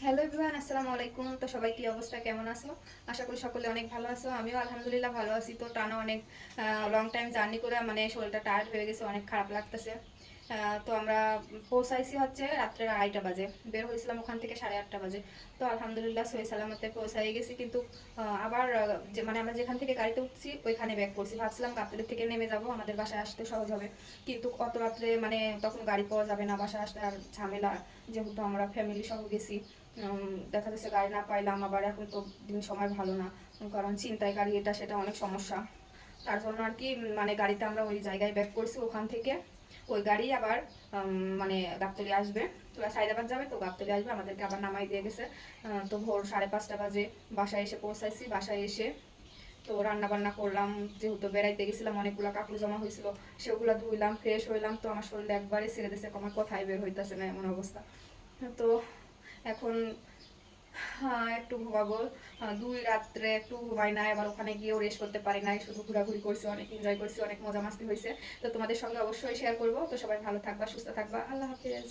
Hello everyone, আসসালামু আলাইকুম। তো সবাই কি অবস্থা, কেমন আছো? আশা করি সকলে অনেক ভালো আছো। আমিও আলহামদুলিল্লাহ ভালো আছি। তো টানা অনেক লং টাইম জার্নি করে মানে শরীরটা টায়ার্ড হয়ে গেছে, অনেক খারাপ লাগতেছে। তো আমরা পৌঁছাইছি হচ্ছে রাত্রে 2:30 বাজে, বের হয়েছিলাম ওখান থেকে 8:30 বাজে। তো আলহামদুলিল্লাহ সহি সালামতে পৌঁছাই গেছি, কিন্তু আবার যে মানে আমরা যেখান থেকে গাড়িতে উঠছি ওইখানে ব্যাক করছি। ভাবছিলাম গাবতলী থেকে নেমে যাব, আমাদের বাসায় আসতে সহজ হবে, কিন্তু অত রাত্রে মানে তখন গাড়ি পাওয়া যাবে না, বাসায় আসলে আর ঝামেলা, যেহেতু আমরা ফ্যামিলি সহ গেছি। দেখা যাচ্ছে গাড়ি না পাইলাম, আবার এখন তো দিন সময় ভালো না, কারণ ছিনতাই গাড়ি এটা সেটা অনেক সমস্যা। তার জন্য আর কি মানে গাড়িতে আমরা ওই জায়গায় ব্যাক করছি, ওখান থেকে ওই গাড়ি আবার মানে গাবতলী আসবে। তো সাইদাবাদ যাবে, তো গাবতলী আসবে, আমাদেরকে আবার নামাই দিয়ে গেছে। তো ভোর 5:30 বাজে বাসায় এসে পৌঁছাইছি। বাসায় এসে তো রান্না বান্না করলাম, যেহেতু বেড়াইতে গেছিলাম, অনেকগুলো কাপড় জমা হয়েছিল, সেগুলো ধুইলাম, ফ্রেশ হইলাম। তো আমার শরীরটা একবারে ছেড়ে দিয়েছে, আমার কথাই বের হইতেছে না, এমন অবস্থা। তো এখন একটু ঘুমাবো। 2 রাত্রে একটু ঘুমাই নাই, আবার ওখানে গিয়েও রেস্ট করতে পারি নাই, শুধু ঘোরাঘুরি করছি, অনেক এনজয় করছি, অনেক মজা মাস্তি হয়েছে। তো তোমাদের সঙ্গে অবশ্যই শেয়ার করবো। তো সবাই ভালো থাকবা, সুস্থ থাকবা, আল্লাহ হাফিজ।